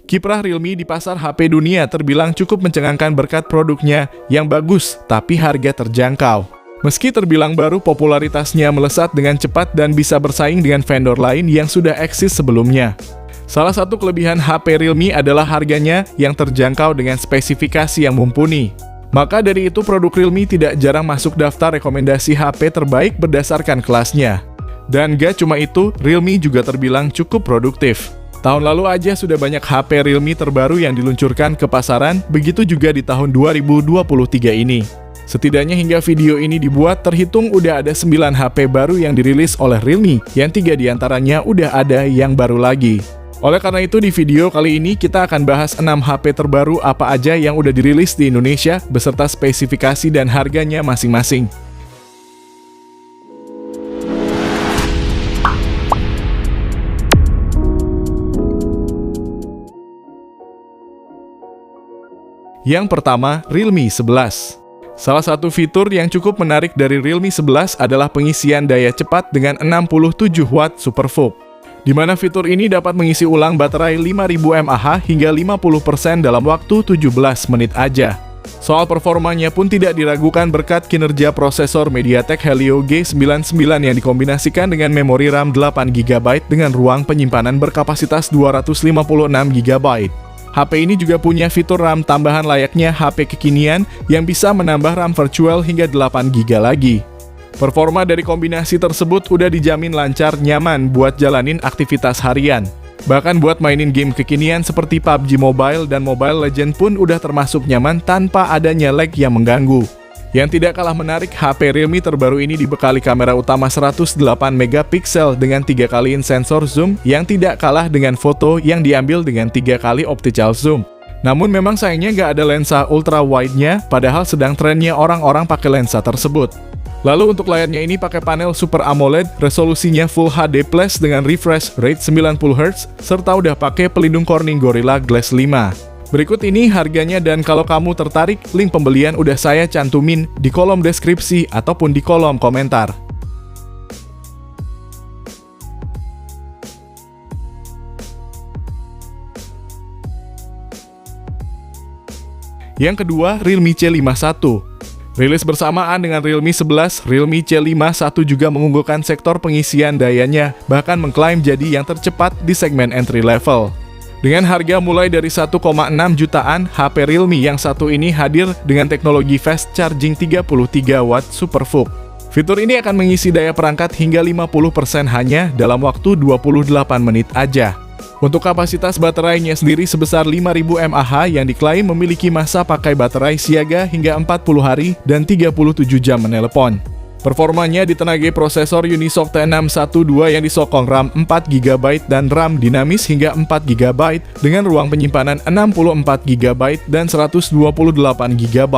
Kiprah Realme di pasar HP dunia terbilang cukup mencengangkan berkat produknya yang bagus tapi harga terjangkau. Meski terbilang baru, popularitasnya melesat dengan cepat dan bisa bersaing dengan vendor lain yang sudah eksis sebelumnya. Salah satu kelebihan HP Realme adalah harganya yang terjangkau dengan spesifikasi yang mumpuni. Maka dari itu produk Realme tidak jarang masuk daftar rekomendasi HP terbaik berdasarkan kelasnya. Dan gak cuma itu, Realme juga terbilang cukup produktif. Tahun lalu aja sudah banyak HP Realme terbaru yang diluncurkan ke pasaran, begitu juga di tahun 2023 ini. Setidaknya hingga video ini dibuat, terhitung udah ada 9 HP baru yang dirilis oleh Realme, yang 3 diantaranya udah ada yang baru lagi. Oleh karena itu di video kali ini kita akan bahas 6 HP terbaru apa aja yang udah dirilis di Indonesia, beserta spesifikasi dan harganya masing-masing. Yang pertama, Realme 11. Salah satu fitur yang cukup menarik dari Realme 11 adalah pengisian daya cepat dengan 67 Watt SuperVOOC, di mana fitur ini dapat mengisi ulang baterai 5000 mAh hingga 50% dalam waktu 17 menit aja. Soal performanya pun tidak diragukan berkat kinerja prosesor MediaTek Helio G99 yang dikombinasikan dengan memori RAM 8GB dengan ruang penyimpanan berkapasitas 256GB. HP ini juga punya fitur RAM tambahan layaknya HP kekinian yang bisa menambah RAM virtual hingga 8GB lagi. Performa dari kombinasi tersebut udah dijamin lancar, nyaman buat jalanin aktivitas harian. Bahkan buat mainin game kekinian seperti PUBG Mobile dan Mobile Legends pun udah termasuk nyaman tanpa adanya lag yang mengganggu. Yang tidak kalah menarik, HP Realme terbaru ini dibekali kamera utama 108MP dengan 3 kali sensor zoom yang tidak kalah dengan foto yang diambil dengan 3 kali optical zoom. Namun memang sayangnya nggak ada lensa ultra wide-nya, padahal sedang trennya orang-orang pakai lensa tersebut. Lalu untuk layarnya ini pakai panel Super AMOLED, resolusinya Full HD Plus dengan refresh rate 90Hz, serta udah pakai pelindung Corning Gorilla Glass 5. Berikut ini harganya dan kalau kamu tertarik, link pembelian udah saya cantumin di kolom deskripsi ataupun di kolom komentar. Yang kedua, Realme C51. Rilis bersamaan dengan Realme 11, Realme C51 juga mengunggulkan sektor pengisian dayanya, bahkan mengklaim jadi yang tercepat di segmen entry level. Dengan harga mulai dari 1,6 jutaan, HP Realme yang satu ini hadir dengan teknologi fast charging 33 Watt SuperVOOC. Fitur ini akan mengisi daya perangkat hingga 50% hanya dalam waktu 28 menit aja. Untuk kapasitas baterainya sendiri sebesar 5000 mAh yang diklaim memiliki masa pakai baterai siaga hingga 40 hari dan 37 jam menelepon. Performanya ditenagai prosesor Unisoc T612 yang disokong RAM 4GB dan RAM dinamis hingga 4GB dengan ruang penyimpanan 64GB dan 128GB.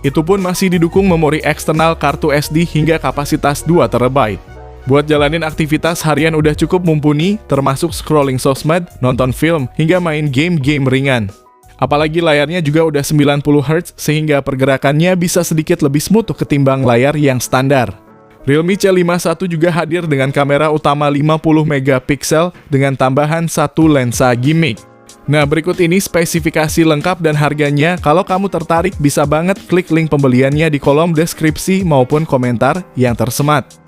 Itu pun masih didukung memori eksternal kartu SD hingga kapasitas 2TB. Buat jalanin aktivitas harian udah cukup mumpuni, termasuk scrolling sosmed, nonton film, hingga main game-game ringan. Apalagi layarnya juga udah 90Hz sehingga pergerakannya bisa sedikit lebih smooth ketimbang layar yang standar. Realme C51 juga hadir dengan kamera utama 50MP dengan tambahan satu lensa gimmick. Nah, berikut ini spesifikasi lengkap dan harganya. Kalau kamu tertarik bisa banget klik link pembeliannya di kolom deskripsi maupun komentar yang tersemat.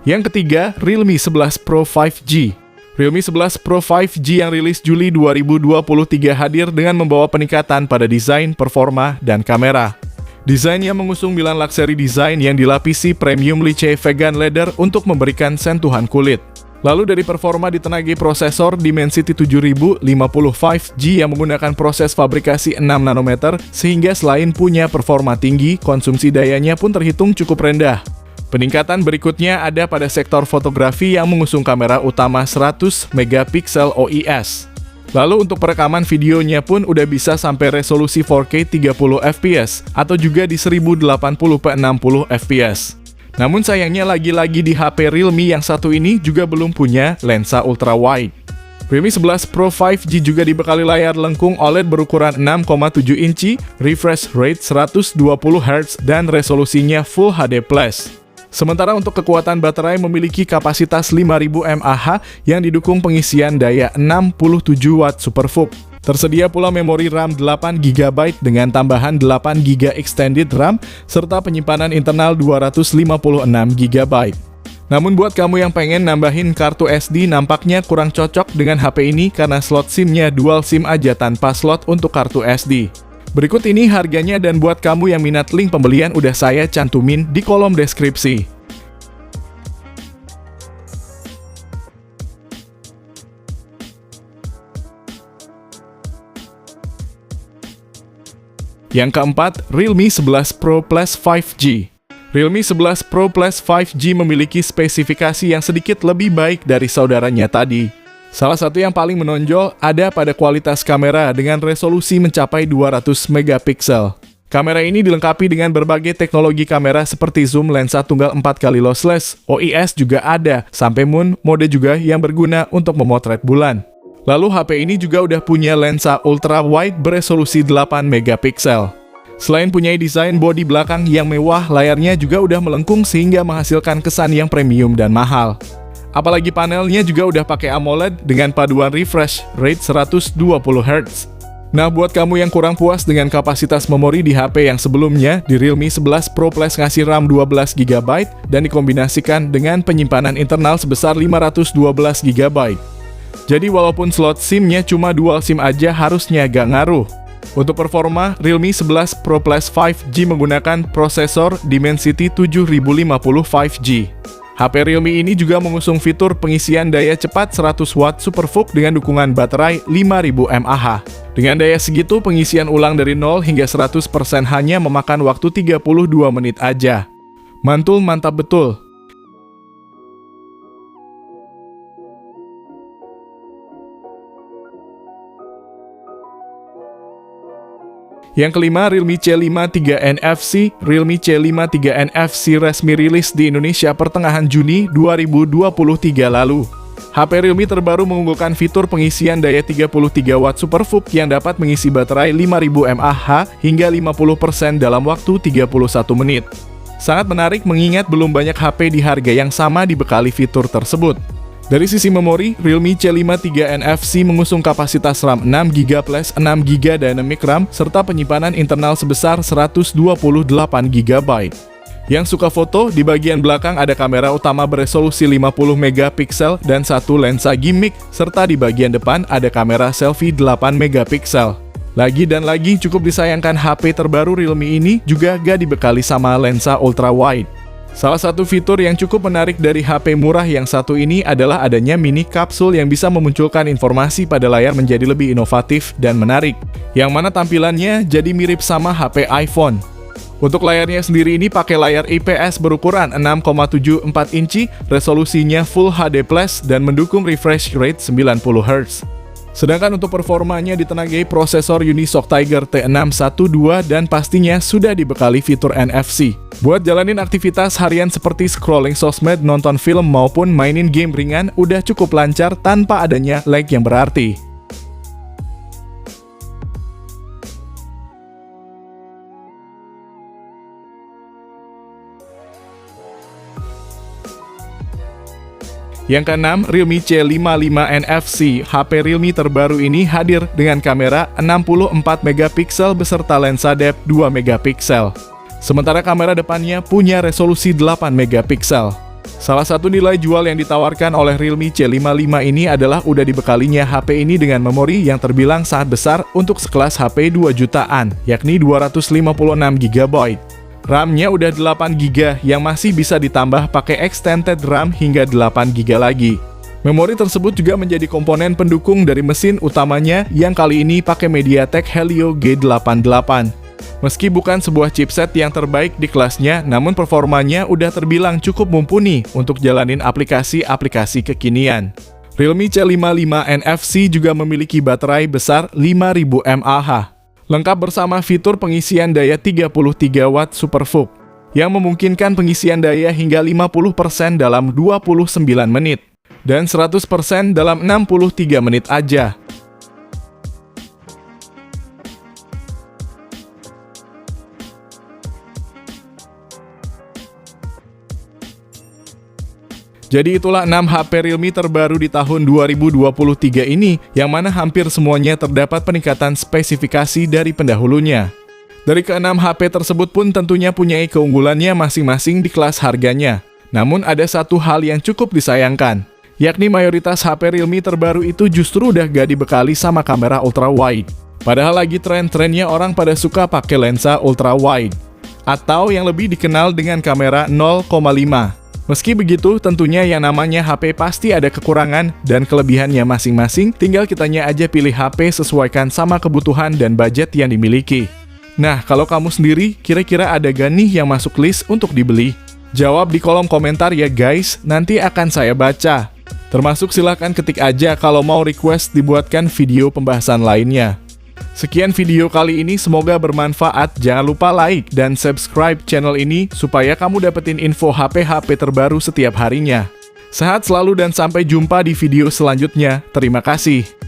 Yang ketiga, Realme 11 Pro 5G. Realme 11 Pro 5G yang rilis Juli 2023 hadir dengan membawa peningkatan pada desain, performa, dan kamera. Desainnya mengusung Milan Luxury Design yang dilapisi premium liche vegan leather untuk memberikan sentuhan kulit. Lalu dari performa ditenagai prosesor Dimensity 7050 5G yang menggunakan proses fabrikasi 6 nanometer, sehingga selain punya performa tinggi, konsumsi dayanya pun terhitung cukup rendah. Peningkatan berikutnya ada pada sektor fotografi yang mengusung kamera utama 100MP OIS. Lalu untuk perekaman videonya pun udah bisa sampai resolusi 4K 30fps atau juga di 1080p60fps. Namun sayangnya lagi-lagi di HP Realme yang satu ini juga belum punya lensa ultra wide. Realme 11 Pro 5G juga dibekali layar lengkung OLED berukuran 6,7 inci, refresh rate 120 Hz, dan resolusinya Full HD+. Sementara untuk kekuatan baterai memiliki kapasitas 5000 mAh yang didukung pengisian daya 67 Watt SuperVOOC. Tersedia pula memori RAM 8GB dengan tambahan 8GB extended RAM serta penyimpanan internal 256GB. Namun buat kamu yang pengen nambahin kartu SD nampaknya kurang cocok dengan HP ini karena slot SIM-nya dual SIM aja tanpa slot untuk kartu SD. Berikut ini harganya dan buat kamu yang minat link pembelian udah saya cantumin di kolom deskripsi. Yang keempat, Realme 11 Pro Plus 5G. Realme 11 Pro Plus 5G memiliki spesifikasi yang sedikit lebih baik dari saudaranya tadi. Salah satu yang paling menonjol ada pada kualitas kamera dengan resolusi mencapai 200 megapiksel. Kamera ini dilengkapi dengan berbagai teknologi kamera seperti zoom lensa tunggal 4x lossless, OIS juga ada, sampai moon mode juga yang berguna untuk memotret bulan. Lalu HP ini juga udah punya lensa ultra wide beresolusi 8 megapiksel. Selain punya desain bodi belakang yang mewah, layarnya juga udah melengkung sehingga menghasilkan kesan yang premium dan mahal. Apalagi panelnya juga udah pakai AMOLED dengan paduan refresh rate 120 Hz. Nah, buat kamu yang kurang puas dengan kapasitas memori di HP yang sebelumnya, di Realme 11 Pro Plus ngasih RAM 12GB dan dikombinasikan dengan penyimpanan internal sebesar 512GB. Jadi walaupun slot SIM-nya cuma dual SIM aja harusnya gak ngaruh. Untuk performa, Realme 11 Pro Plus 5G menggunakan prosesor Dimensity 7050 5G. HP Realme ini juga mengusung fitur pengisian daya cepat 100 Watt SuperVOOC dengan dukungan baterai 5000 mAh. Dengan daya segitu, pengisian ulang dari 0 hingga 100% hanya memakan waktu 32 menit aja. Mantul mantap betul. Yang kelima, Realme C5 3 NFC. Realme C5 3 NFC resmi rilis di Indonesia pertengahan Juni 2023 lalu. HP Realme terbaru mengunggulkan fitur pengisian daya 33 Watt SuperVOOC yang dapat mengisi baterai 5000 mAh hingga 50% dalam waktu 31 menit. Sangat menarik mengingat belum banyak HP di harga yang sama dibekali fitur tersebut. Dari sisi memori, Realme C5 3 NFC mengusung kapasitas RAM 6GB plus 6GB Dynamic RAM serta penyimpanan internal sebesar 128GB. Yang suka foto, di bagian belakang ada kamera utama beresolusi 50 megapiksel dan satu lensa gimmick, serta di bagian depan ada kamera selfie 8 megapiksel. Lagi dan lagi cukup disayangkan HP terbaru Realme ini juga gak dibekali sama lensa ultra wide. Salah satu fitur yang cukup menarik dari HP murah yang satu ini adalah adanya mini kapsul yang bisa memunculkan informasi pada layar menjadi lebih inovatif dan menarik, yang mana tampilannya jadi mirip sama HP iPhone. Untuk layarnya sendiri ini pakai layar IPS berukuran 6,74 inci, resolusinya Full HD+, dan mendukung refresh rate 90 Hz. Sedangkan untuk performanya ditenagai prosesor Unisoc Tiger T612 dan pastinya sudah dibekali fitur NFC. Buat jalanin aktivitas harian seperti scrolling sosmed, nonton film, maupun mainin game ringan udah cukup lancar tanpa adanya lag yang berarti. Yang keenam, Realme C55 NFC. HP Realme terbaru ini hadir dengan kamera 64 megapiksel beserta lensa depth 2 megapiksel. Sementara kamera depannya punya resolusi 8 megapiksel. Salah satu nilai jual yang ditawarkan oleh Realme C55 ini adalah udah dibekalinya HP ini dengan memori yang terbilang sangat besar untuk sekelas HP 2 jutaan, yakni 256GB. RAM-nya udah 8GB yang masih bisa ditambah pakai extended RAM hingga 8GB lagi. Memori tersebut juga menjadi komponen pendukung dari mesin utamanya yang kali ini pakai MediaTek Helio G88. Meski bukan sebuah chipset yang terbaik di kelasnya, namun performanya udah terbilang cukup mumpuni untuk jalanin aplikasi-aplikasi kekinian. Realme C55 NFC juga memiliki baterai besar 5000 mAh. Lengkap bersama fitur pengisian daya 33 Watt SuperVOOC yang memungkinkan pengisian daya hingga 50% dalam 29 menit. dan 100% dalam 63 menit aja. Jadi itulah 6 HP Realme terbaru di tahun 2023 ini, yang mana hampir semuanya terdapat peningkatan spesifikasi dari pendahulunya. Dari ke-6 HP tersebut pun tentunya punya keunggulannya masing-masing di kelas harganya. Namun ada satu hal yang cukup disayangkan, yakni mayoritas HP Realme terbaru itu justru udah gak dibekali sama kamera ultra wide. Padahal lagi tren-trennya orang pada suka pakai lensa ultra wide, atau yang lebih dikenal dengan kamera 0,5. Meski begitu, tentunya yang namanya HP pasti ada kekurangan dan kelebihannya masing-masing, tinggal kitanya aja pilih HP sesuaikan sama kebutuhan dan budget yang dimiliki. Nah, kalau kamu sendiri, kira-kira ada gak nih yang masuk list untuk dibeli? Jawab di kolom komentar ya guys, nanti akan saya baca. Termasuk silahkan ketik aja kalau mau request dibuatkan video pembahasan lainnya. Sekian video kali ini, semoga bermanfaat. Jangan lupa like dan subscribe channel ini supaya kamu dapetin info HP-HP terbaru setiap harinya. Sehat selalu dan sampai jumpa di video selanjutnya. Terima kasih.